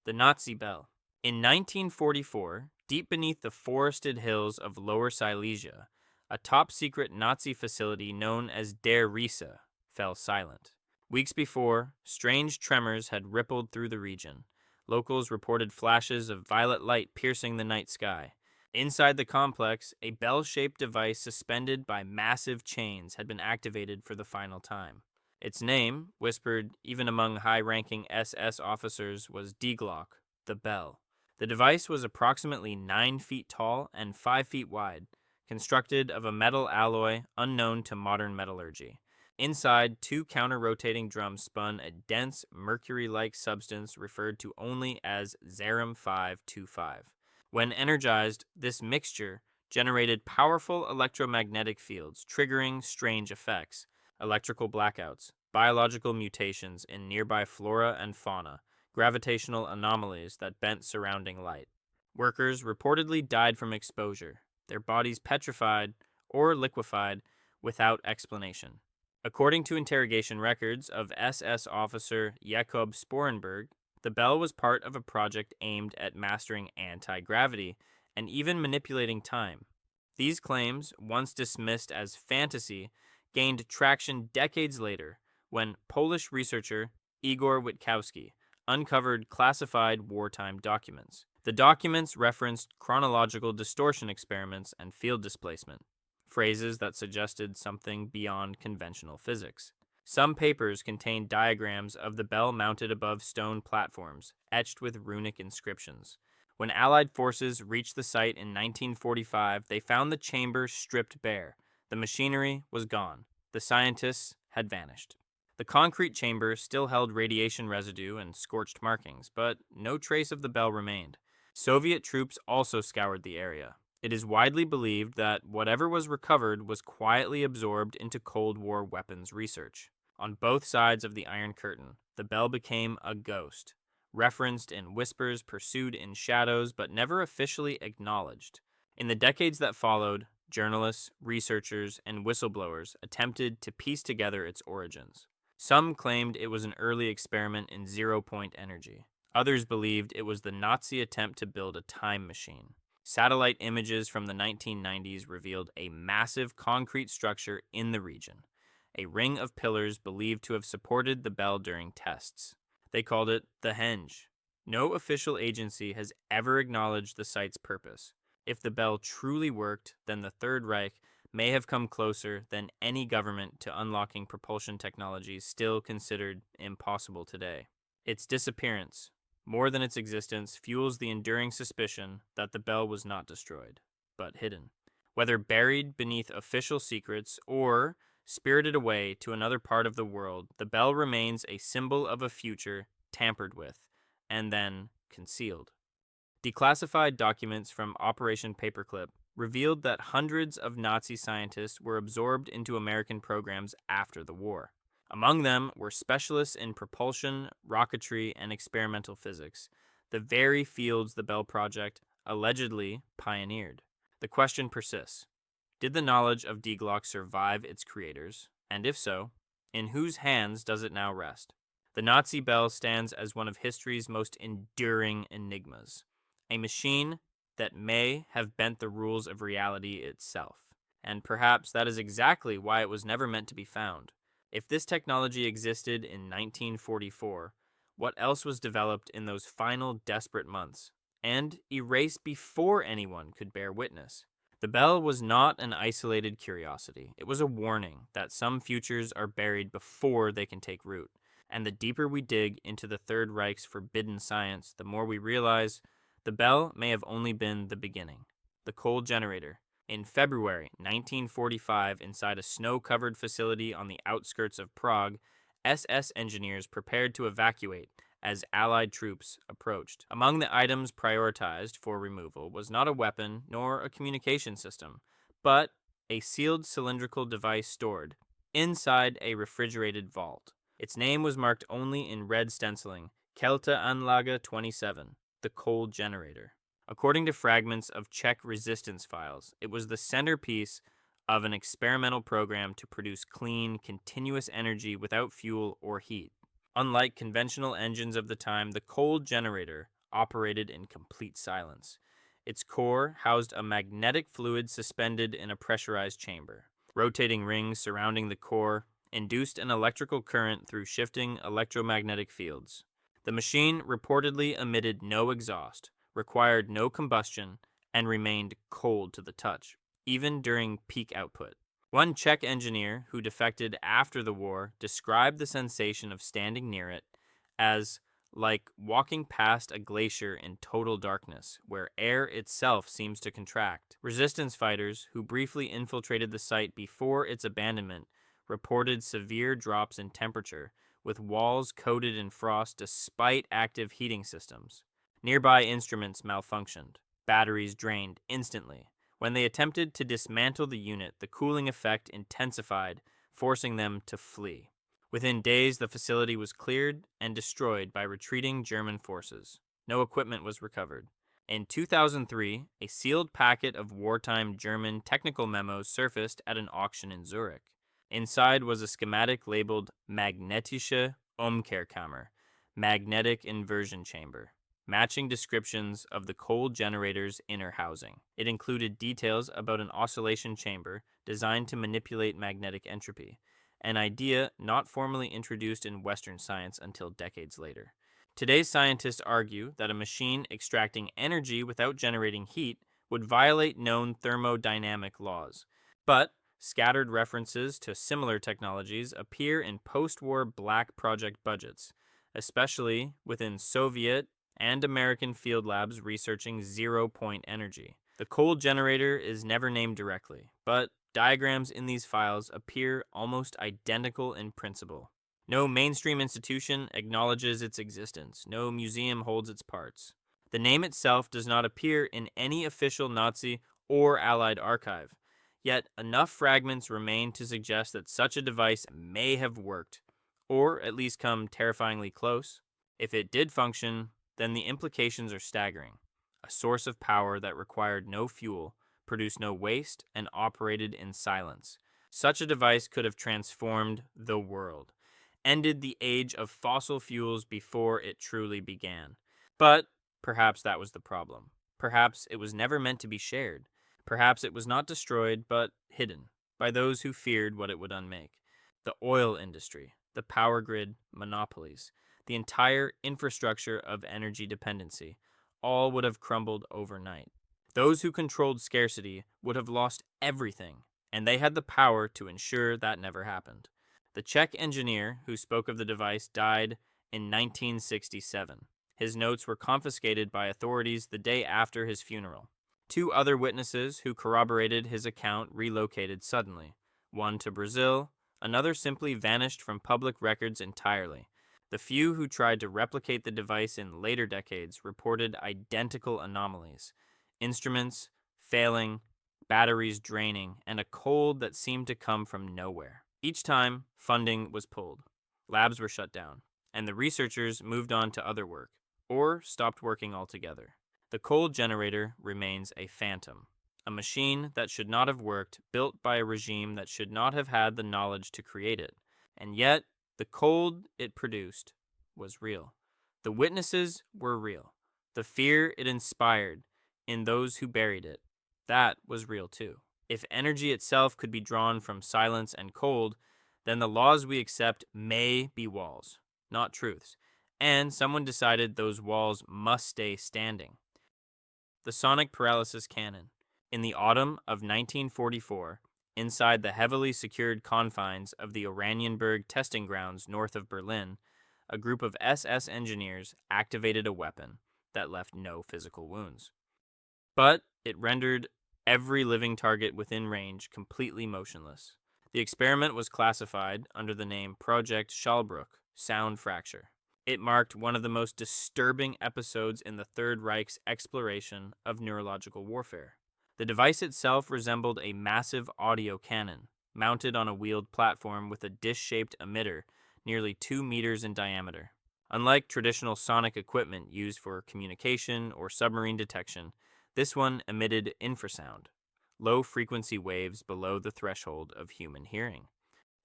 The Nazi Bell. In 1944, deep beneath the forested hills of Lower Silesia, a top-secret Nazi facility known as Der Riese fell silent. Weeks before, strange tremors had rippled through the region. Locals reported flashes of violet light piercing the night sky. Inside the complex, a bell-shaped device suspended by massive chains had been activated for the final time. Its name, whispered even among high-ranking SS officers, was Die Glock, the bell. The device was approximately 9 feet tall and 5 feet wide, constructed of a metal alloy unknown to modern metallurgy. Inside, two counter-rotating drums spun a dense, mercury-like substance referred to only as Zerum 525. When energized, this mixture generated powerful electromagnetic fields, triggering strange effects: electrical blackouts, biological mutations in nearby flora and fauna, gravitational anomalies that bent surrounding light. Workers reportedly died from exposure, their bodies petrified or liquefied without explanation. According to interrogation records of SS officer Jakob Sporenberg, the bell was part of a project aimed at mastering anti-gravity and even manipulating time. These claims, once dismissed as fantasy, gained traction decades later when Polish researcher Igor Witkowski uncovered classified wartime documents. The documents referenced chronological distortion experiments and field displacement, phrases that suggested something beyond conventional physics. Some papers contained diagrams of the bell mounted above stone platforms, etched with runic inscriptions. When Allied forces reached the site in 1945, they found the chamber stripped bare. The machinery was gone. The scientists had vanished. The concrete chamber still held radiation residue and scorched markings, but no trace of the bell remained. Soviet troops also scoured the area. It is widely believed that whatever was recovered was quietly absorbed into Cold War weapons research. On both sides of the Iron Curtain, the bell became a ghost, referenced in whispers, pursued in shadows, but never officially acknowledged. In the decades that followed, journalists, researchers, and whistleblowers attempted to piece together its origins. Some claimed it was an early experiment in zero-point energy. Others believed it was the Nazi attempt to build a time machine. Satellite images from the 1990s revealed a massive concrete structure in the region, a ring of pillars believed to have supported the bell during tests. They called it the Henge. No official agency has ever acknowledged the site's purpose. If the bell truly worked, then the Third Reich may have come closer than any government to unlocking propulsion technologies still considered impossible today. Its disappearance, more than its existence, fuels the enduring suspicion that the bell was not destroyed, but hidden. Whether buried beneath official secrets or spirited away to another part of the world, the bell remains a symbol of a future tampered with and then concealed. Declassified documents from Operation Paperclip revealed that hundreds of Nazi scientists were absorbed into American programs after the war. Among them were specialists in propulsion, rocketry, and experimental physics, the very fields the Bell Project allegedly pioneered. The question persists: did the knowledge of Die Glock survive its creators? And if so, in whose hands does it now rest? The Nazi bell stands as one of history's most enduring enigmas, a machine that may have bent the rules of reality itself. And perhaps that is exactly why it was never meant to be found. If this technology existed in 1944, what else was developed in those final desperate months, and erased before anyone could bear witness? The bell was not an isolated curiosity. It was a warning that some futures are buried before they can take root. And the deeper we dig into the Third Reich's forbidden science, the more we realize the bell may have only been the beginning. The cold generator. In February 1945, inside a snow-covered facility on the outskirts of Prague, SS engineers prepared to evacuate as Allied troops approached. Among the items prioritized for removal was not a weapon nor a communication system, but a sealed cylindrical device stored inside a refrigerated vault. Its name was marked only in red stenciling: Kälteanlage 27, the cold generator. According to fragments of Czech resistance files, it was the centerpiece of an experimental program to produce clean, continuous energy without fuel or heat. Unlike conventional engines of the time, the cold generator, operated in complete silence. Its core housed a magnetic fluid suspended in a pressurized chamber. Rotating rings surrounding the core induced an electrical current through shifting electromagnetic fields. The machine reportedly emitted no exhaust, required no combustion, and remained cold to the touch, even during peak output. One Czech engineer who defected after the war described the sensation of standing near it as like walking past a glacier in total darkness, where air itself seems to contract. Resistance fighters who briefly infiltrated the site before its abandonment reported severe drops in temperature, with walls coated in frost despite active heating systems. Nearby instruments malfunctioned. Batteries drained instantly. When they attempted to dismantle the unit, the cooling effect intensified, forcing them to flee. Within days, the facility was cleared and destroyed by retreating German forces. No equipment was recovered. In 2003, a sealed packet of wartime German technical memos surfaced at an auction in Zurich. Inside was a schematic labeled Magnetische Umkehrkammer, magnetic inversion chamber, matching descriptions of the cold generator's inner housing. It included details about an oscillation chamber designed to manipulate magnetic entropy, an idea not formally introduced in Western science until decades later. Today's scientists argue that a machine extracting energy without generating heat would violate known thermodynamic laws. But scattered references to similar technologies appear in post-war black project budgets, especially within Soviet and American field labs researching zero-point energy. The cold generator is never named directly, but diagrams in these files appear almost identical in principle. No mainstream institution acknowledges its existence. No museum holds its parts. The name itself does not appear in any official Nazi or Allied archive. Yet enough fragments remain to suggest that such a device may have worked, or at least come terrifyingly close. If it did function, then the implications are staggering. A source of power that required no fuel, produced no waste, and operated in silence. Such a device could have transformed the world, ended the age of fossil fuels before it truly began. But perhaps that was the problem. Perhaps it was never meant to be shared. Perhaps it was not destroyed, but hidden by those who feared what it would unmake. The oil industry, the power grid, monopolies, the entire infrastructure of energy dependency, all would have crumbled overnight. Those who controlled scarcity would have lost everything, and they had the power to ensure that never happened. The Czech engineer who spoke of the device died in 1967. His notes were confiscated by authorities the day after his funeral. Two other witnesses who corroborated his account relocated suddenly. One to Brazil, another simply vanished from public records entirely. The few who tried to replicate the device in later decades reported identical anomalies. Instruments failing, batteries draining, and a cold that seemed to come from nowhere. Each time, funding was pulled. Labs were shut down, and the researchers moved on to other work, or stopped working altogether. The cold generator remains a phantom, a machine that should not have worked, built by a regime that should not have had the knowledge to create it. And yet, the cold it produced was real. The witnesses were real. The fear it inspired in those who buried it, that was real too. If energy itself could be drawn from silence and cold, then the laws we accept may be walls, not truths. And someone decided those walls must stay standing. The sonic paralysis cannon. In the autumn of 1944, inside the heavily secured confines of the Oranienburg testing grounds north of Berlin, a group of SS engineers activated a weapon that left no physical wounds. But it rendered every living target within range completely motionless. The experiment was classified under the name Project Schallbruch, sound fracture. It marked one of the most disturbing episodes in the Third Reich's exploration of neurological warfare. The device itself resembled a massive audio cannon, mounted on a wheeled platform with a dish-shaped emitter nearly 2 meters in diameter. Unlike traditional sonic equipment used for communication or submarine detection, this one emitted infrasound, low-frequency waves below the threshold of human hearing.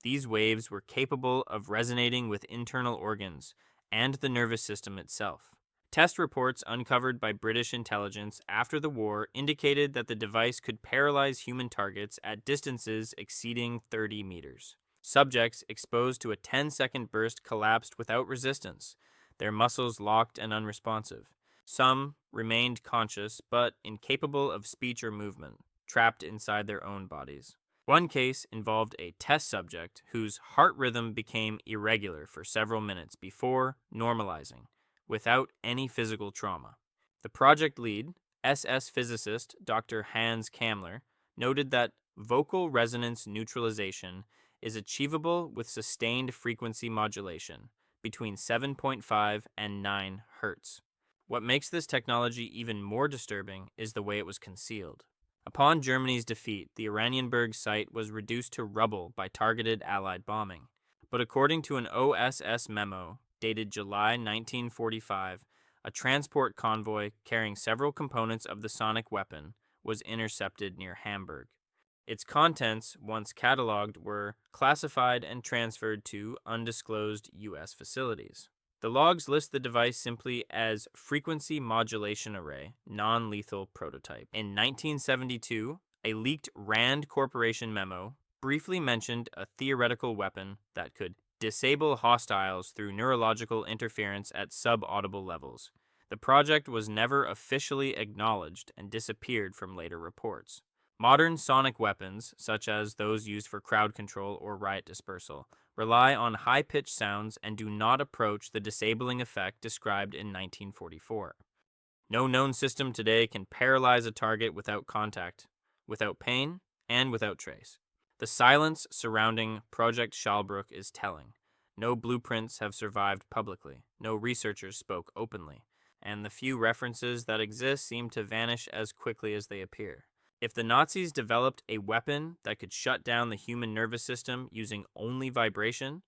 These waves were capable of resonating with internal organs and the nervous system itself. Test reports uncovered by British intelligence after the war indicated that the device could paralyze human targets at distances exceeding 30 meters. Subjects exposed to a 10-second burst collapsed without resistance, their muscles locked and unresponsive. Some remained conscious but incapable of speech or movement, trapped inside their own bodies. One case involved a test subject whose heart rhythm became irregular for several minutes before normalizing, without any physical trauma. The project lead, SS physicist Dr. Hans Kammler, noted that vocal resonance neutralization is achievable with sustained frequency modulation between 7.5 and 9 Hz. What makes this technology even more disturbing is the way it was concealed. Upon Germany's defeat, the Oranienburg site was reduced to rubble by targeted Allied bombing. But according to an OSS memo dated July 1945, a transport convoy carrying several components of the sonic weapon was intercepted near Hamburg. Its contents, once cataloged, were classified and transferred to undisclosed U.S. facilities. The logs list the device simply as Frequency Modulation Array, Non-Lethal Prototype. In 1972, a leaked RAND Corporation memo briefly mentioned a theoretical weapon that could disable hostiles through neurological interference at subaudible levels. The project was never officially acknowledged and disappeared from later reports. Modern sonic weapons, such as those used for crowd control or riot dispersal, rely on high-pitched sounds and do not approach the disabling effect described in 1944. No known system today can paralyze a target without contact, without pain, and without trace. The silence surrounding Project Schallbrook is telling. No blueprints have survived publicly, no researchers spoke openly, and the few references that exist seem to vanish as quickly as they appear. If the Nazis developed a weapon that could shut down the human nervous system using only vibration,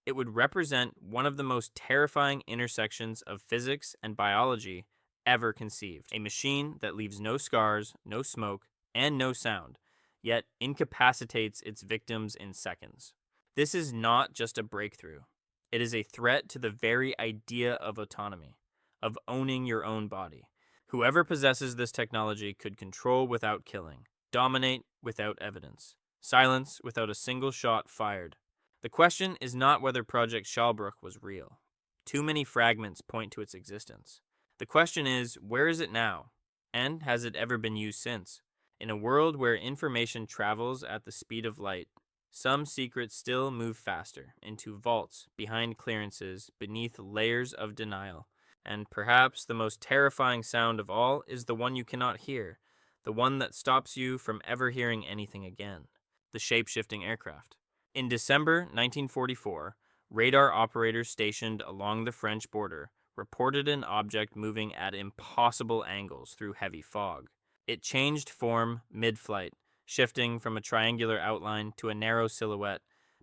it would represent one of the most terrifying intersections of physics and biology ever conceived. A machine that leaves no scars, no smoke, and no sound, yet incapacitates its victims in seconds. This is not just a breakthrough. It is a threat to the very idea of autonomy, of owning your own body. Whoever possesses this technology could control without killing, dominate without evidence, silence without a single shot fired. The question is not whether Project Schallbrook was real. Too many fragments point to its existence. The question is, where is it now? And has it ever been used since? In a world where information travels at the speed of light, some secrets still move faster, into vaults, behind clearances, beneath layers of denial. And perhaps the most terrifying sound of all is the one you cannot hear, the one that stops you from ever hearing anything again, the shape-shifting aircraft. In December 1944, radar operators stationed along the French border reported an object moving at impossible angles through heavy fog. It changed form mid-flight, shifting from a triangular outline to a narrow silhouette,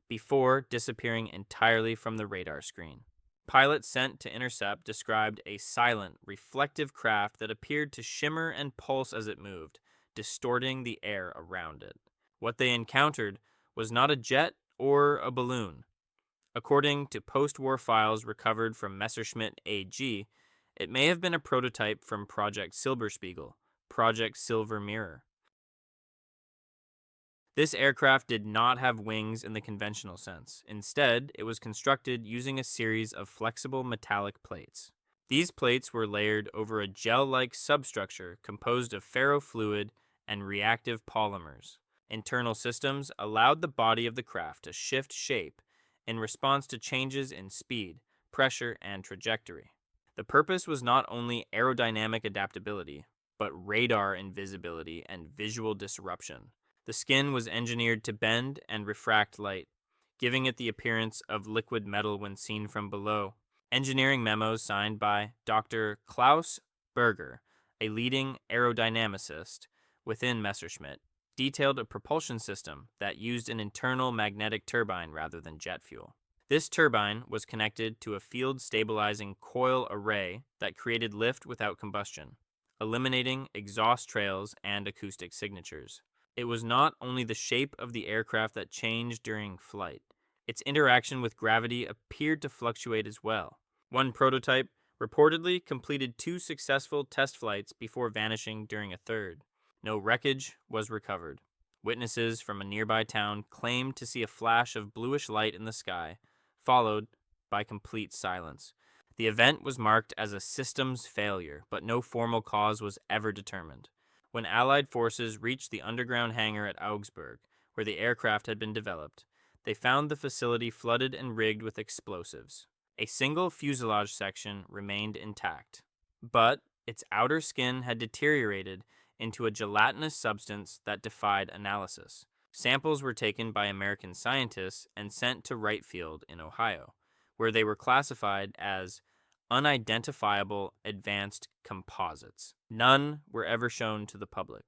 before disappearing entirely from the radar screen. Pilots sent to intercept described a silent, reflective craft that appeared to shimmer and pulse as it moved, distorting the air around it. What they encountered was not a jet or a balloon. According to post-war files recovered from Messerschmitt AG, it may have been a prototype from Project Silberspiegel, Project Silver Mirror. This aircraft did not have wings in the conventional sense. Instead, it was constructed using a series of flexible metallic plates. These plates were layered over a gel-like substructure composed of ferrofluid and reactive polymers. Internal systems allowed the body of the craft to shift shape in response to changes in speed, pressure, and trajectory. The purpose was not only aerodynamic adaptability, but radar invisibility and visual disruption. The skin was engineered to bend and refract light, giving it the appearance of liquid metal when seen from below. Engineering memos signed by Dr. Klaus Berger, a leading aerodynamicist within Messerschmitt, detailed a propulsion system that used an internal magnetic turbine rather than jet fuel. This turbine was connected to a field-stabilizing coil array that created lift without combustion, eliminating exhaust trails and acoustic signatures. It was not only the shape of the aircraft that changed during flight. Its interaction with gravity appeared to fluctuate as well. One prototype reportedly completed 2 successful test flights before vanishing during a third. No wreckage was recovered. Witnesses from a nearby town claimed to see a flash of bluish light in the sky, followed by complete silence. The event was marked as a systems failure, but no formal cause was ever determined. When Allied forces reached the underground hangar at Augsburg, where the aircraft had been developed, they found the facility flooded and rigged with explosives. A single fuselage section remained intact, but its outer skin had deteriorated into a gelatinous substance that defied analysis. Samples were taken by American scientists and sent to Wright Field in Ohio, where they were classified as unidentifiable advanced composites. None were ever shown to the public.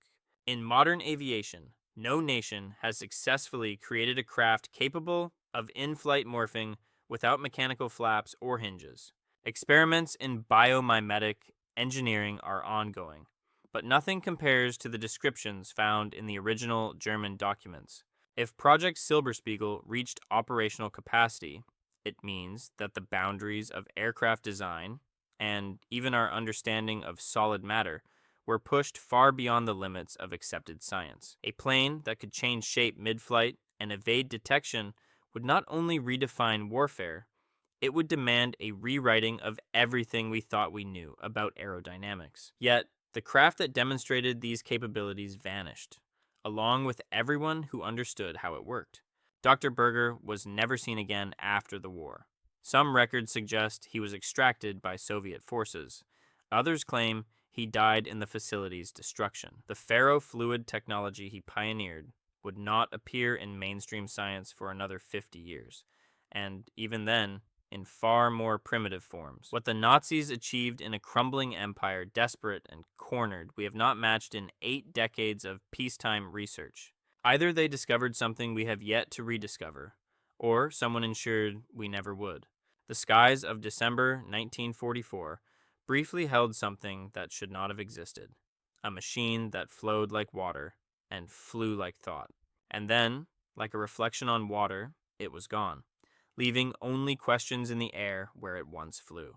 In modern aviation, no nation has successfully created a craft capable of in-flight morphing without mechanical flaps or hinges. Experiments in biomimetic engineering are ongoing, but nothing compares to the descriptions found in the original German documents. If Project Silberspiegel reached operational capacity, it means that the boundaries of aircraft design and even our understanding of solid matter were pushed far beyond the limits of accepted science. A plane that could change shape mid-flight and evade detection would not only redefine warfare, it would demand a rewriting of everything we thought we knew about aerodynamics. Yet, the craft that demonstrated these capabilities vanished, along with everyone who understood how it worked. Dr. Berger was never seen again after the war. Some records suggest he was extracted by Soviet forces. Others claim he died in the facility's destruction. The ferrofluid technology he pioneered would not appear in mainstream science for another 50 years, and even then, in far more primitive forms. What the Nazis achieved in a crumbling empire, desperate and cornered, we have not matched in 8 decades of peacetime research. Either they discovered something we have yet to rediscover, or someone ensured we never would. The skies of December 1944 briefly held something that should not have existed, a machine that flowed like water and flew like thought. And then, like a reflection on water, it was gone, leaving only questions in the air where it once flew.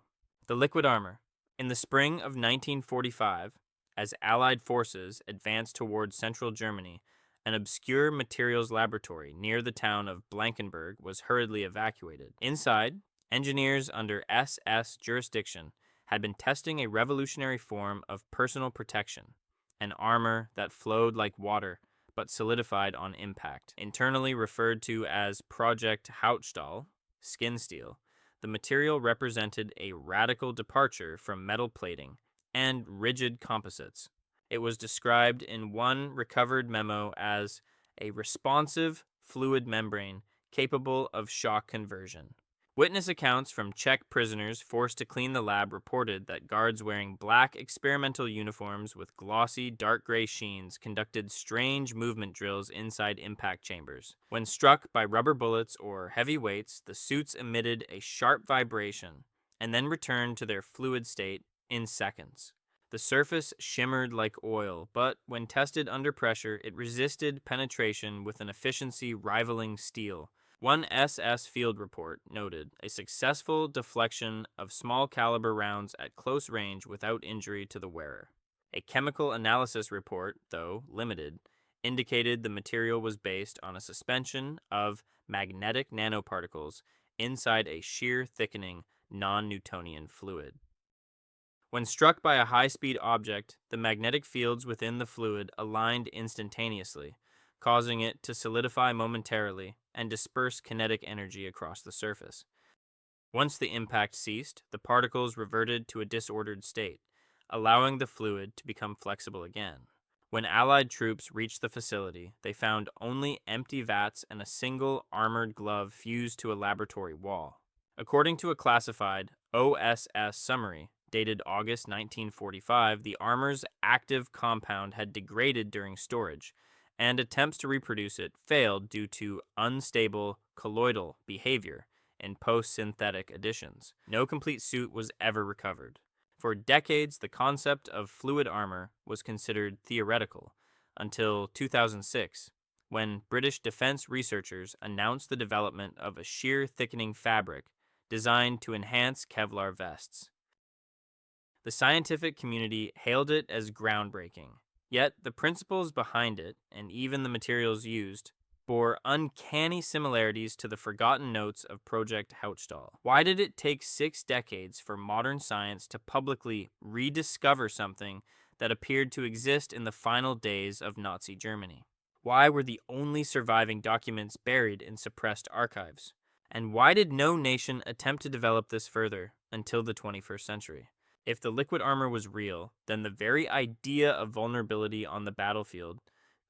The liquid armor. In the spring of 1945, as Allied forces advanced towards central Germany, an obscure materials laboratory near the town of Blankenberg was hurriedly evacuated. Inside, engineers under SS jurisdiction had been testing a revolutionary form of personal protection, an armor that flowed like water but solidified on impact. Internally referred to as Project Hautstahl, skin steel, the material represented a radical departure from metal plating and rigid composites. It was described in one recovered memo as a responsive fluid membrane capable of shock conversion. Witness accounts from Czech prisoners forced to clean the lab reported that guards wearing black experimental uniforms with glossy dark gray sheens conducted strange movement drills inside impact chambers. When struck by rubber bullets or heavy weights, the suits emitted a sharp vibration and then returned to their fluid state in seconds. The surface shimmered like oil, but when tested under pressure, it resisted penetration with an efficiency rivaling steel. One SS field report noted a successful deflection of small caliber rounds at close range without injury to the wearer. A chemical analysis report, though limited, indicated the material was based on a suspension of magnetic nanoparticles inside a shear thickening non-Newtonian fluid. When struck by a high-speed object, the magnetic fields within the fluid aligned instantaneously, causing it to solidify momentarily and disperse kinetic energy across the surface. Once the impact ceased, the particles reverted to a disordered state, allowing the fluid to become flexible again. When Allied troops reached the facility, they found only empty vats and a single armored glove fused to a laboratory wall. According to a classified OSS summary, dated August 1945, the armor's active compound had degraded during storage, and attempts to reproduce it failed due to unstable colloidal behavior in post-synthetic additions. No complete suit was ever recovered. For decades, the concept of fluid armor was considered theoretical, until 2006, when British defense researchers announced the development of a shear thickening fabric designed to enhance Kevlar vests. The scientific community hailed it as groundbreaking. Yet the principles behind it, and even the materials used, bore uncanny similarities to the forgotten notes of Project Hautstahl. Why did it take 6 decades for modern science to publicly rediscover something that appeared to exist in the final days of Nazi Germany? Why were the only surviving documents buried in suppressed archives? And why did no nation attempt to develop this further until the 21st century? If the liquid armor was real, then the very idea of vulnerability on the battlefield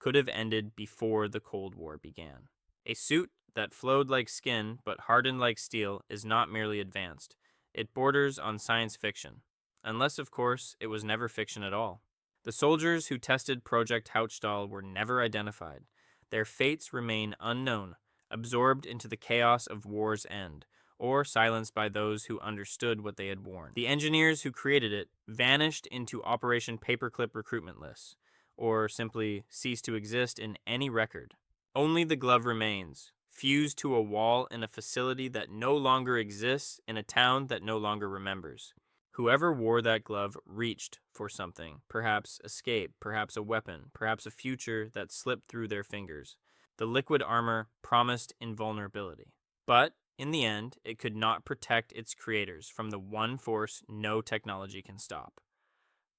could have ended before the Cold War began. A suit that flowed like skin but hardened like steel is not merely advanced. It borders on science fiction. Unless, of course, it was never fiction at all. The soldiers who tested Project Hautstahl were never identified. Their fates remain unknown, absorbed into the chaos of war's end, or silenced by those who understood what they had worn. The engineers who created it vanished into Operation Paperclip recruitment lists, or simply ceased to exist in any record. Only the glove remains, fused to a wall in a facility that no longer exists in a town that no longer remembers. Whoever wore that glove reached for something, perhaps escape, perhaps a weapon, perhaps a future that slipped through their fingers. The liquid armor promised invulnerability. But, in the end, it could not protect its creators from the one force no technology can stop: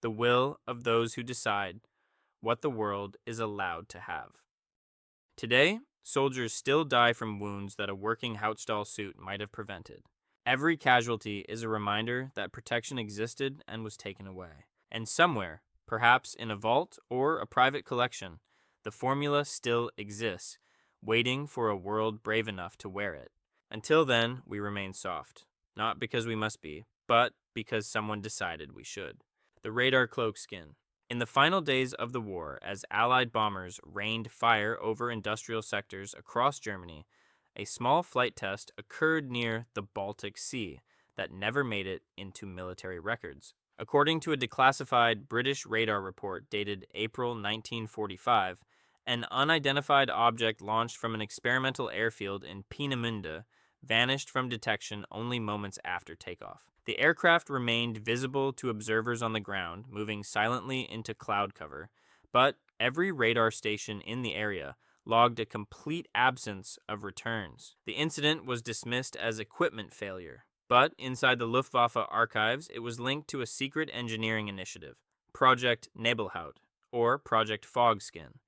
the will of those who decide what the world is allowed to have. Today, soldiers still die from wounds that a working Hautstahl suit might have prevented. Every casualty is a reminder that protection existed and was taken away. And somewhere, perhaps in a vault or a private collection, the formula still exists, waiting for a world brave enough to wear it. Until then, we remain soft. Not because we must be, but because someone decided we should. The radar cloak skin. In the final days of the war, as Allied bombers rained fire over industrial sectors across Germany, a small flight test occurred near the Baltic Sea that never made it into military records. According to a declassified British radar report dated April 1945, an unidentified object launched from an experimental airfield in Peenemünde vanished from detection only moments after takeoff. The aircraft remained visible to observers on the ground, moving silently into cloud cover, but every radar station in the area logged a complete absence of returns. The incident was dismissed as equipment failure, but inside the Luftwaffe archives, it was linked to a secret engineering initiative, Project Nebelhaut, or Project Fogskin.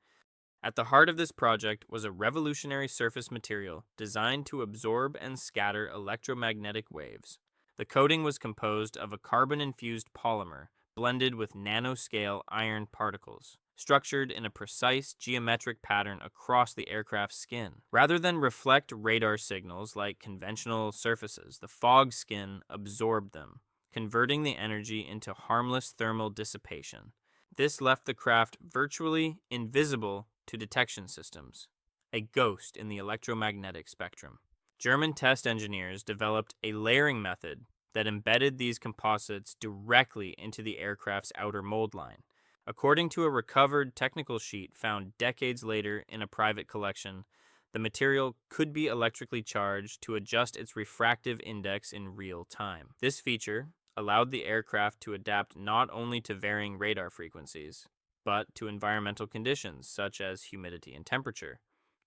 At the heart of this project was a revolutionary surface material designed to absorb and scatter electromagnetic waves. The coating was composed of a carbon-infused polymer blended with nanoscale iron particles, structured in a precise geometric pattern across the aircraft's skin. Rather than reflect radar signals like conventional surfaces, the fog skin absorbed them, converting the energy into harmless thermal dissipation. This left the craft virtually invisible to detection systems, a ghost in the electromagnetic spectrum. German test engineers developed a layering method that embedded these composites directly into the aircraft's outer mold line. According to a recovered technical sheet found decades later in a private collection, the material could be electrically charged to adjust its refractive index in real time. This feature allowed the aircraft to adapt not only to varying radar frequencies, but to environmental conditions such as humidity and temperature,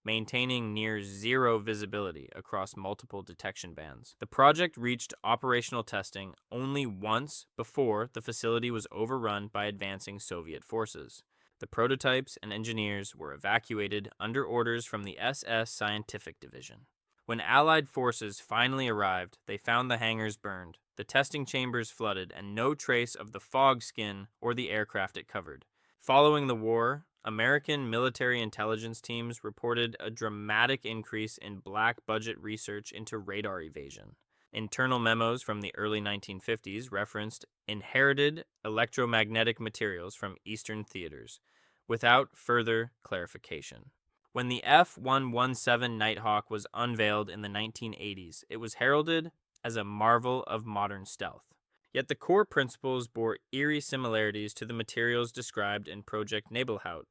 maintaining near zero visibility across multiple detection bands. The project reached operational testing only once before the facility was overrun by advancing Soviet forces. The prototypes and engineers were evacuated under orders from the SS Scientific Division. When Allied forces finally arrived, they found the hangars burned, the testing chambers flooded, and no trace of the fog skin or the aircraft it covered. Following the war, American military intelligence teams reported a dramatic increase in black budget research into radar evasion. Internal memos from the early 1950s referenced inherited electromagnetic materials from Eastern theaters, without further clarification. When the F-117 Nighthawk was unveiled in the 1980s, it was heralded as a marvel of modern stealth. Yet the core principles bore eerie similarities to the materials described in Project Nebelhaut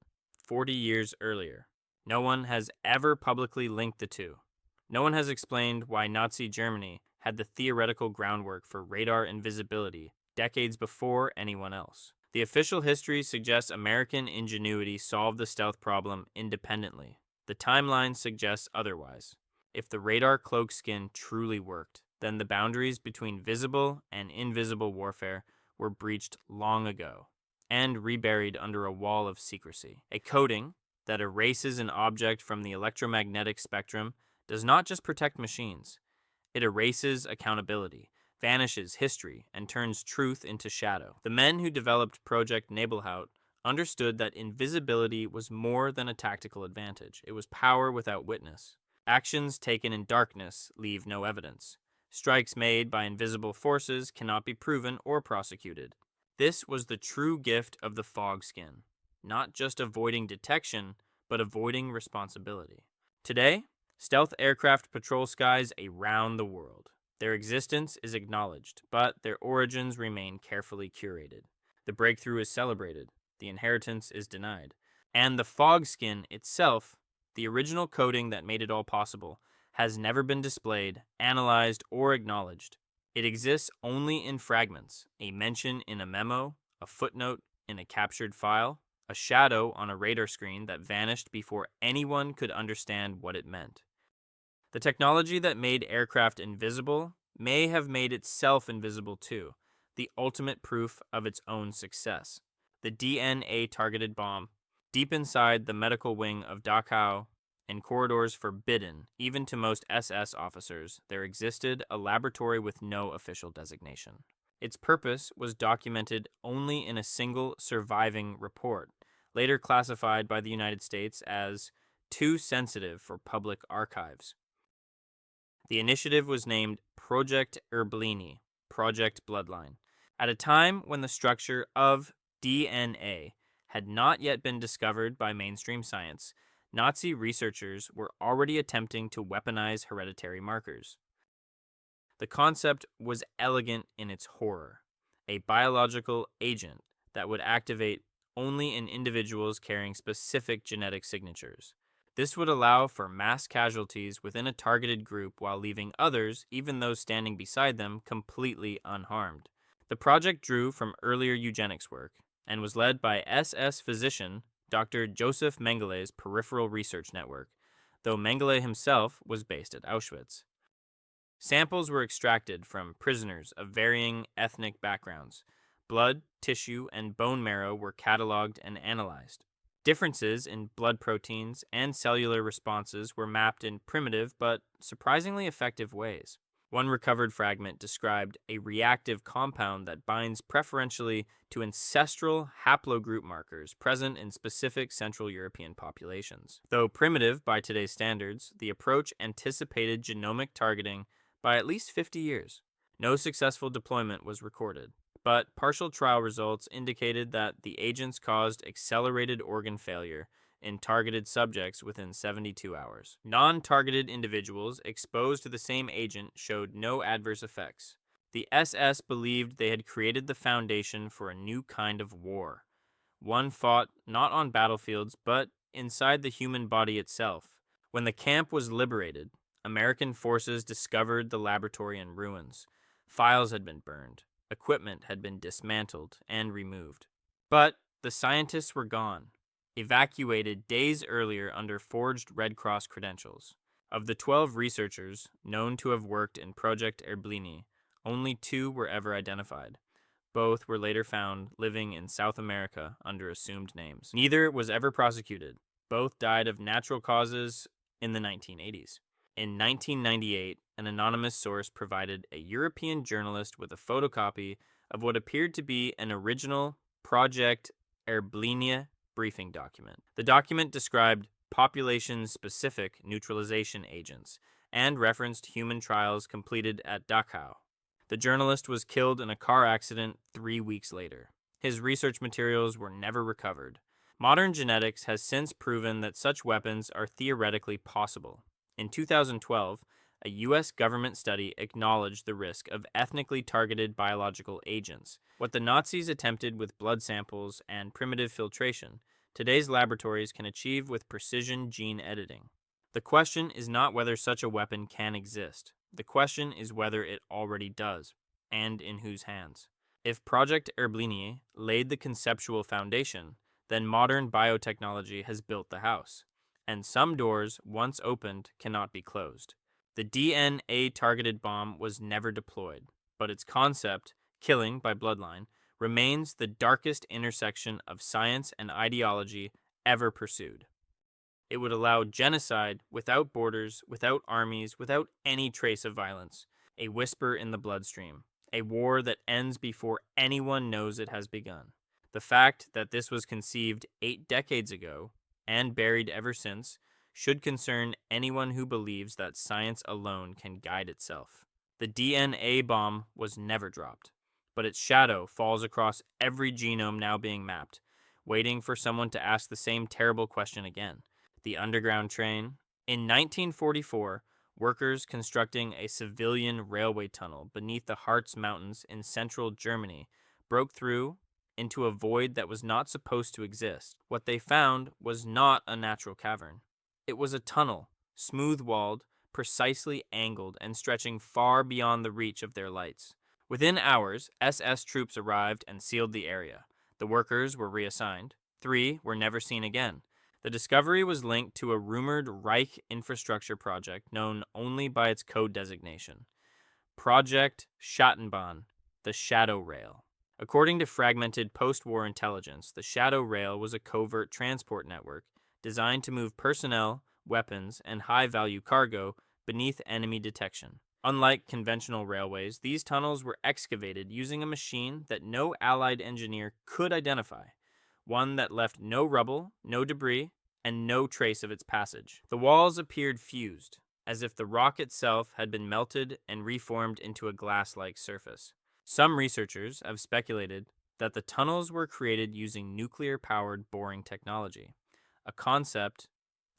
40 years earlier. No one has ever publicly linked the two. No one has explained why Nazi Germany had the theoretical groundwork for radar invisibility decades before anyone else. The official history suggests American ingenuity solved the stealth problem independently. The timeline suggests otherwise. If the radar cloak skin truly worked, then the boundaries between visible and invisible warfare were breached long ago and reburied under a wall of secrecy. A coating that erases an object from the electromagnetic spectrum does not just protect machines, it erases accountability, vanishes history, and turns truth into shadow. The men who developed Project Nabalhaut understood that invisibility was more than a tactical advantage. It was power without witness. Actions taken in darkness leave no evidence. Strikes made by invisible forces cannot be proven or prosecuted. This was the true gift of the fog skin, not just avoiding detection, but avoiding responsibility. Today, stealth aircraft patrol skies around the world. Their existence is acknowledged, but their origins remain carefully curated. The breakthrough is celebrated, the inheritance is denied, and the fog skin itself, the original coating that made it all possible, has never been displayed, analyzed, or acknowledged. It exists only in fragments, a mention in a memo, a footnote in a captured file, a shadow on a radar screen that vanished before anyone could understand what it meant. The technology that made aircraft invisible may have made itself invisible too, the ultimate proof of its own success. The DNA-targeted bomb, deep inside the medical wing of Dachau, in corridors forbidden even to most SS officers, there existed a laboratory with no official designation. Its purpose was documented only in a single surviving report, later classified by the United States as too sensitive for public archives. The initiative was named Project Erblini, Project Bloodline, at a time when the structure of DNA had not yet been discovered by mainstream science. Nazi researchers were already attempting to weaponize hereditary markers. The concept was elegant in its horror, a biological agent that would activate only in individuals carrying specific genetic signatures. This would allow for mass casualties within a targeted group while leaving others, even those standing beside them, completely unharmed. The project drew from earlier eugenics work and was led by SS physician Dr. Joseph Mengelé's Peripheral Research Network, though Mengele himself was based at Auschwitz. Samples were extracted from prisoners of varying ethnic backgrounds. Blood, tissue, and bone marrow were cataloged and analyzed. Differences in blood proteins and cellular responses were mapped in primitive but surprisingly effective ways. One recovered fragment described a reactive compound that binds preferentially to ancestral haplogroup markers present in specific Central European populations. Though primitive by today's standards, the approach anticipated genomic targeting by at least 50 years. No successful deployment was recorded, but partial trial results indicated that the agents caused accelerated organ failure in targeted subjects within 72 hours. Non-targeted individuals exposed to the same agent showed no adverse effects. The SS believed they had created the foundation for a new kind of war, one fought not on battlefields but inside the human body itself. When the camp was liberated, American forces discovered the laboratory in ruins. Files had been burned, equipment had been dismantled and removed. But the scientists were gone, evacuated days earlier under forged Red Cross credentials. Of the 12 researchers known to have worked in Project Erblini, only 2 were ever identified. Both were later found living in South America under assumed names. Neither was ever prosecuted. Both died of natural causes in the 1980s. In 1998, an anonymous source provided a European journalist with a photocopy of what appeared to be an original Project Erblini briefing document. The document described population-specific neutralization agents and referenced human trials completed at Dachau. The journalist was killed in a car accident 3 weeks later. His research materials were never recovered. Modern genetics has since proven that such weapons are theoretically possible. In 2012, a U.S. government study acknowledged the risk of ethnically targeted biological agents. What the Nazis attempted with blood samples and primitive filtration, today's laboratories can achieve with precision gene editing. The question is not whether such a weapon can exist. The question is whether it already does, and in whose hands. If Project Erblini laid the conceptual foundation, then modern biotechnology has built the house, and some doors, once opened, cannot be closed. The DNA-targeted bomb was never deployed, but its concept, killing by bloodline, remains the darkest intersection of science and ideology ever pursued. It would allow genocide without borders, without armies, without any trace of violence, a whisper in the bloodstream, a war that ends before anyone knows it has begun. The fact that this was conceived 8 decades ago, and buried ever since, should concern anyone who believes that science alone can guide itself. The DNA bomb was never dropped, but its shadow falls across every genome now being mapped, waiting for someone to ask the same terrible question again. The underground train. In 1944, workers constructing a civilian railway tunnel beneath the Harz Mountains in central Germany broke through into a void that was not supposed to exist. What they found was not a natural cavern. It was a tunnel, smooth-walled, precisely angled, and stretching far beyond the reach of their lights. Within hours, SS troops arrived and sealed the area. The workers were reassigned. 3 were never seen again. The discovery was linked to a rumored Reich infrastructure project known only by its code designation, Project Schattenbahn, the Shadow Rail. According to fragmented post-war intelligence, the Shadow Rail was a covert transport network designed to move personnel, weapons, and high-value cargo beneath enemy detection. Unlike conventional railways, these tunnels were excavated using a machine that no Allied engineer could identify, one that left no rubble, no debris, and no trace of its passage. The walls appeared fused, as if the rock itself had been melted and reformed into a glass-like surface. Some researchers have speculated that the tunnels were created using nuclear-powered boring technology, a concept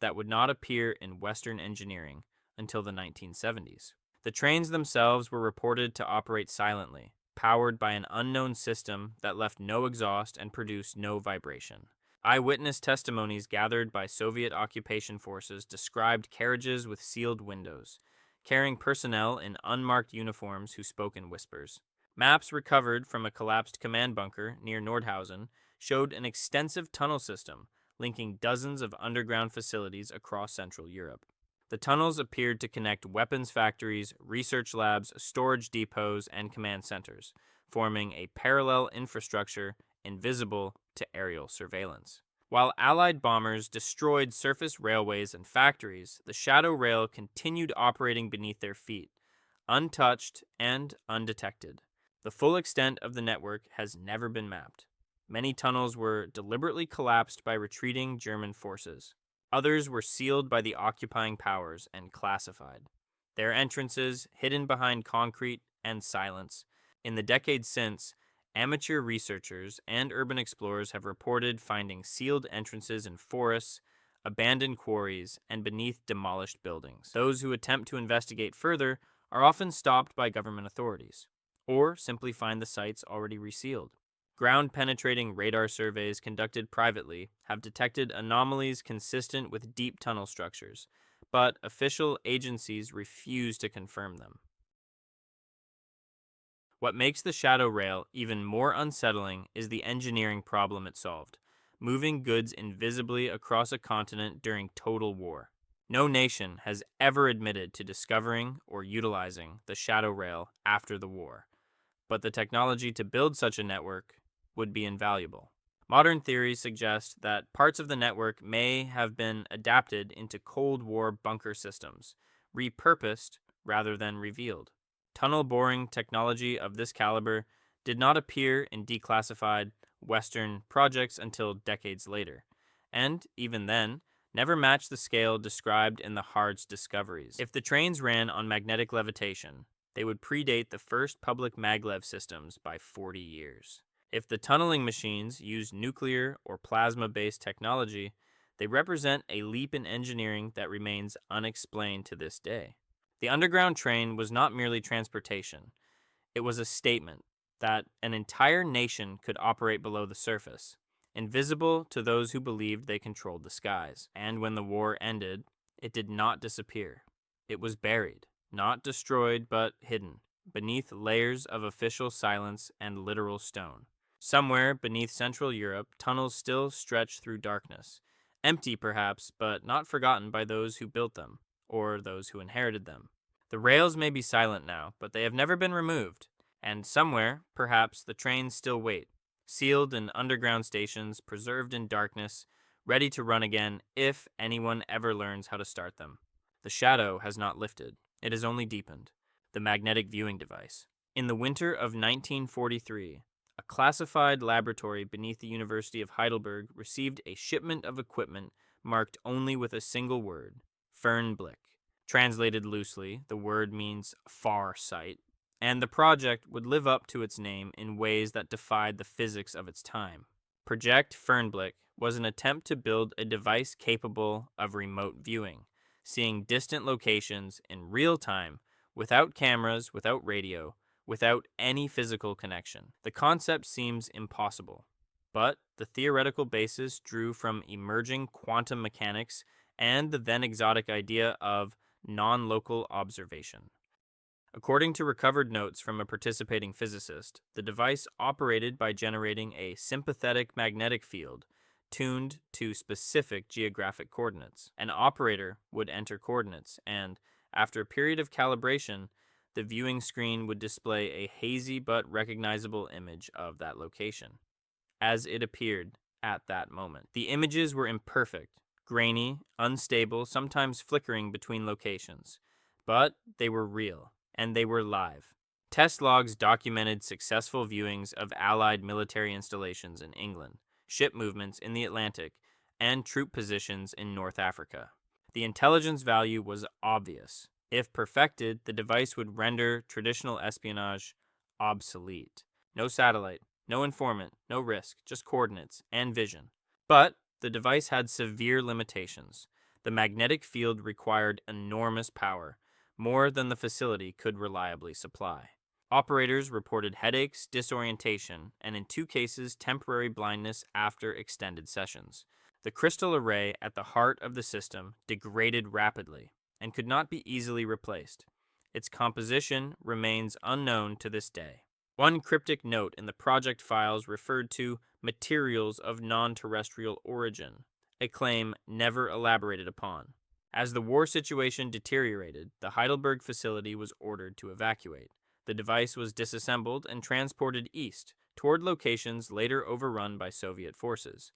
that would not appear in Western engineering until the 1970s. The trains themselves were reported to operate silently, powered by an unknown system that left no exhaust and produced no vibration. Eyewitness testimonies gathered by Soviet occupation forces described carriages with sealed windows, carrying personnel in unmarked uniforms who spoke in whispers. Maps recovered from a collapsed command bunker near Nordhausen showed an extensive tunnel system linking dozens of underground facilities across Central Europe. The tunnels appeared to connect weapons factories, research labs, storage depots, and command centers, forming a parallel infrastructure invisible to aerial surveillance. While Allied bombers destroyed surface railways and factories, the Shadow Rail continued operating beneath their feet, untouched and undetected. The full extent of the network has never been mapped. Many tunnels were deliberately collapsed by retreating German forces. Others were sealed by the occupying powers and classified, their entrances hidden behind concrete and silence. In the decades since, amateur researchers and urban explorers have reported finding sealed entrances in forests, abandoned quarries, and beneath demolished buildings. Those who attempt to investigate further are often stopped by government authorities, or simply find the sites already resealed. Ground-penetrating radar surveys conducted privately have detected anomalies consistent with deep tunnel structures, but official agencies refuse to confirm them. What makes the Shadow Rail even more unsettling is the engineering problem it solved, moving goods invisibly across a continent during total war. No nation has ever admitted to discovering or utilizing the Shadow Rail after the war, but the technology to build such a network would be invaluable. Modern theories suggest that parts of the network may have been adapted into Cold War bunker systems, repurposed rather than revealed. Tunnel boring technology of this caliber did not appear in declassified Western projects until decades later, and, even then, never matched the scale described in the Harz discoveries. If the trains ran on magnetic levitation, they would predate the first public maglev systems by 40 years. If the tunneling machines used nuclear or plasma-based technology, they represent a leap in engineering that remains unexplained to this day. The underground train was not merely transportation. It was a statement that an entire nation could operate below the surface, invisible to those who believed they controlled the skies. And when the war ended, it did not disappear. It was buried, not destroyed, but hidden, beneath layers of official silence and literal stone. Somewhere beneath Central Europe, tunnels still stretch through darkness, empty perhaps, but not forgotten by those who built them, or those who inherited them. The rails may be silent now, but they have never been removed, and somewhere, perhaps, the trains still wait, sealed in underground stations, preserved in darkness, ready to run again if anyone ever learns how to start them. The shadow has not lifted, it has only deepened. The magnetic viewing device. In the winter of 1943, a classified laboratory beneath the University of Heidelberg received a shipment of equipment marked only with a single word, Fernblick. Translated loosely, the word means far sight, and the project would live up to its name in ways that defied the physics of its time. Project Fernblick was an attempt to build a device capable of remote viewing, seeing distant locations in real time, without cameras, without radio, without any physical connection. The concept seems impossible, but the theoretical basis drew from emerging quantum mechanics and the then exotic idea of non-local observation. According to recovered notes from a participating physicist, the device operated by generating a sympathetic magnetic field tuned to specific geographic coordinates. An operator would enter coordinates, and after a period of calibration, the viewing screen would display a hazy but recognizable image of that location, as it appeared at that moment. The images were imperfect, grainy, unstable, sometimes flickering between locations, but they were real, and they were live. Test logs documented successful viewings of Allied military installations in England, ship movements in the Atlantic, and troop positions in North Africa. The intelligence value was obvious. If perfected, the device would render traditional espionage obsolete. No satellite, no informant, no risk, just coordinates and vision. But the device had severe limitations. The magnetic field required enormous power, more than the facility could reliably supply. Operators reported headaches, disorientation, and in 2 cases, temporary blindness after extended sessions. The crystal array at the heart of the system degraded rapidly and could not be easily replaced. Its composition remains unknown to this day. One cryptic note in the project files referred to materials of non-terrestrial origin, a claim never elaborated upon. As the war situation deteriorated, the Heidelberg facility was ordered to evacuate. The device was disassembled and transported east, toward locations later overrun by Soviet forces.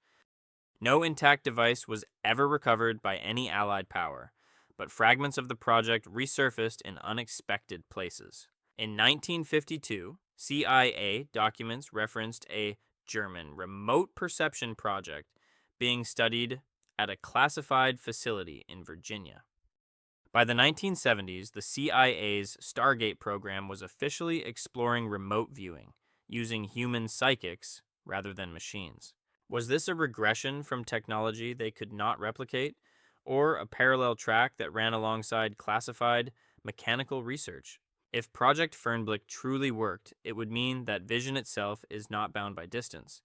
No intact device was ever recovered by any Allied power, but fragments of the project resurfaced in unexpected places. In 1952, CIA documents referenced a German remote perception project being studied at a classified facility in Virginia. By the 1970s, the CIA's Stargate program was officially exploring remote viewing, using human psychics rather than machines. Was this a regression from technology they could not replicate, or a parallel track that ran alongside classified mechanical research? If Project Fernblick truly worked, it would mean that vision itself is not bound by distance,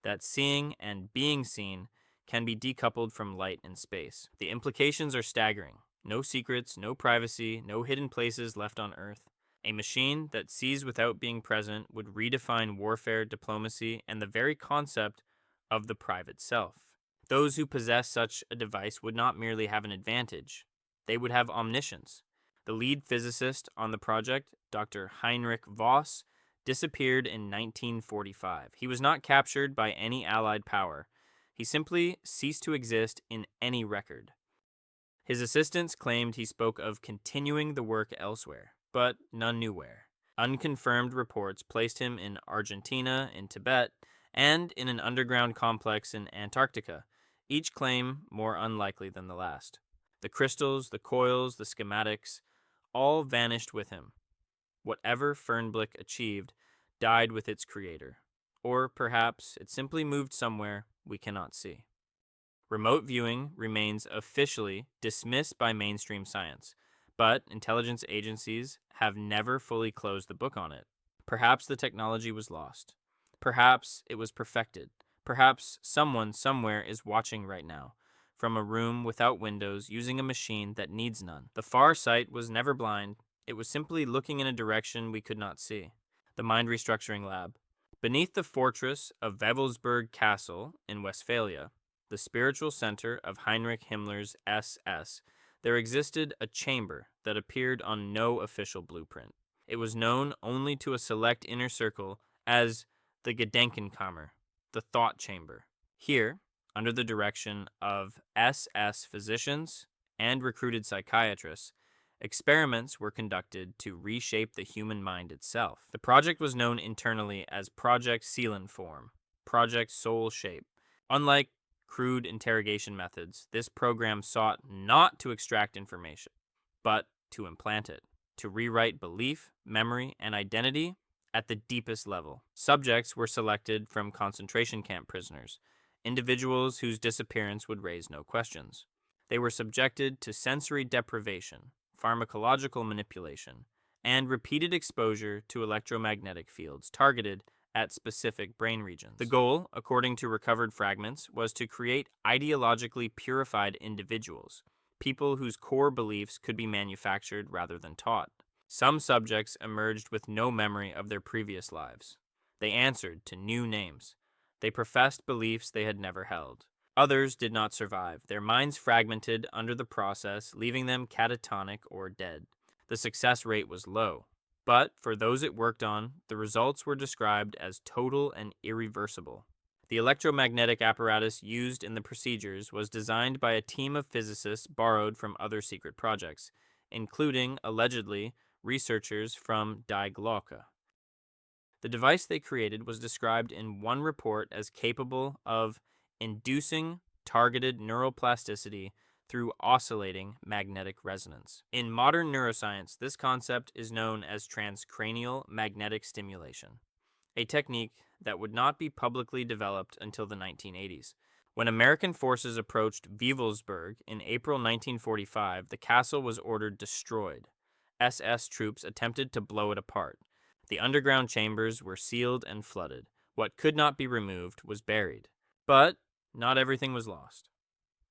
that seeing and being seen can be decoupled from light and space. The implications are staggering. No secrets, no privacy, no hidden places left on Earth. A machine that sees without being present would redefine warfare, diplomacy, and the very concept of the private self. Those who possess such a device would not merely have an advantage, they would have omniscience. The lead physicist on the project, Dr. Heinrich Voss, disappeared in 1945. He was not captured by any Allied power. He simply ceased to exist in any record. His assistants claimed he spoke of continuing the work elsewhere, but none knew where. Unconfirmed reports placed him in Argentina, in Tibet, and in an underground complex in Antarctica, each claim more unlikely than the last. The crystals, the coils, the schematics, all vanished with him. Whatever Fernblick achieved died with its creator, or perhaps it simply moved somewhere we cannot see. Remote viewing remains officially dismissed by mainstream science, but intelligence agencies have never fully closed the book on it. Perhaps the technology was lost. Perhaps it was perfected. Perhaps someone somewhere is watching right now, from a room without windows, using a machine that needs none. The far sight was never blind, It was simply looking in a direction we could not see. The Mind Restructuring Lab. Beneath the fortress of Wewelsburg Castle in Westphalia, the spiritual center of Heinrich Himmler's SS, there existed a chamber that appeared on no official blueprint. It was known only to a select inner circle as the Gedenkenkammer, the thought chamber. Here, under the direction of SS physicians and recruited psychiatrists, experiments were conducted to reshape the human mind itself. The project was known internally as Project Seelenform, Project Soul Shape. Unlike crude interrogation methods, this program sought not to extract information, but to implant it, to rewrite belief, memory, and identity at the deepest level. Subjects were selected from concentration camp prisoners, individuals whose disappearance would raise no questions. They were subjected to sensory deprivation, pharmacological manipulation, and repeated exposure to electromagnetic fields targeted at specific brain regions. The goal, according to recovered fragments, was to create ideologically purified individuals, people whose core beliefs could be manufactured rather than taught. Some subjects emerged with no memory of their previous lives. They answered to new names. They professed beliefs they had never held. Others did not survive, their minds fragmented under the process, leaving them catatonic or dead. The success rate was low, but for those it worked on, the results were described as total and irreversible. The electromagnetic apparatus used in the procedures was designed by a team of physicists borrowed from other secret projects, including, allegedly, researchers from Die CLOAK. The device they created was described in one report as capable of inducing targeted neuroplasticity through oscillating magnetic resonance. In modern neuroscience, this concept is known as transcranial magnetic stimulation, a technique that would not be publicly developed until the 1980s. When American forces approached Wewelsburg in April 1945, the castle was ordered destroyed. SS troops attempted to blow it apart. The underground chambers were sealed and flooded. What could not be removed was buried. But not everything was lost.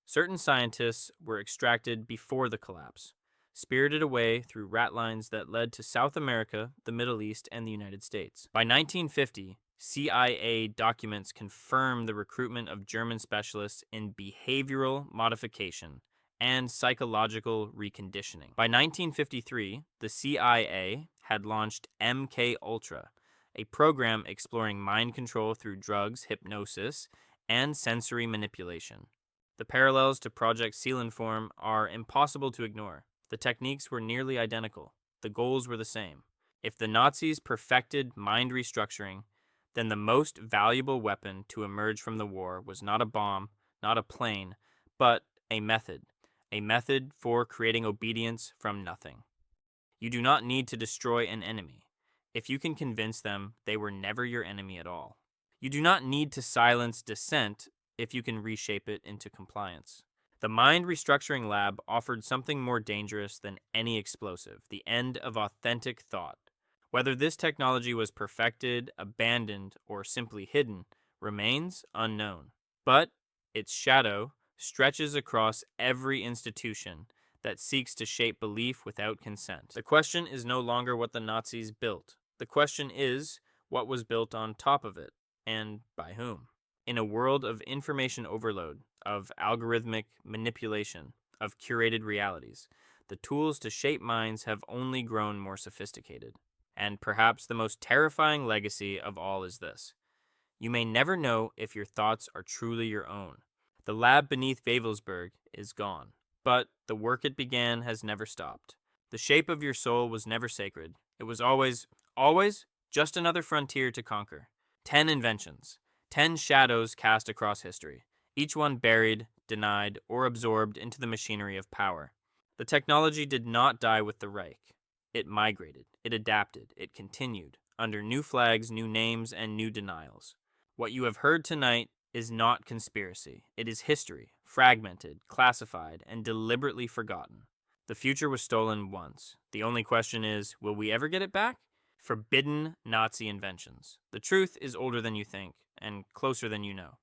Certain scientists were extracted before the collapse, spirited away through rat lines that led to South America, the Middle East, and the United States. By 1950, CIA documents confirmed the recruitment of German specialists in behavioral modification and psychological reconditioning. By 1953, the CIA had launched MK Ultra, a program exploring mind control through drugs, hypnosis, and sensory manipulation. The parallels to Project Seelenform are impossible to ignore. The techniques were nearly identical. The goals were the same. If the Nazis perfected mind restructuring, then the most valuable weapon to emerge from the war was not a bomb, not a plane, but a method for creating obedience from nothing. You do not need to destroy an enemy if you can convince them they were never your enemy at all. You do not need to silence dissent if you can reshape it into compliance. The Mind Restructuring Lab offered something more dangerous than any explosive, the end of authentic thought. Whether this technology was perfected, abandoned, or simply hidden remains unknown. But its shadow stretches across every institution that seeks to shape belief without consent. The question is no longer what the Nazis built. The question is what was built on top of it, and by whom. In a world of information overload, of algorithmic manipulation, of curated realities, the tools to shape minds have only grown more sophisticated. And perhaps the most terrifying legacy of all is this: you may never know if your thoughts are truly your own. The lab beneath Wewelsburg is gone, but the work it began has never stopped. The shape of your soul was never sacred. It was always just another frontier to conquer. 10 inventions, 10 shadows cast across history, each one buried, denied, or absorbed into the machinery of power. The technology did not die with the Reich. It migrated, it adapted, it continued, under new flags, new names, and new denials. What you have heard tonight is not conspiracy. It is history, fragmented, classified, and deliberately forgotten. The future was stolen once. The only question is, will we ever get it back? Forbidden Nazi inventions. The truth is older than you think, and closer than you know.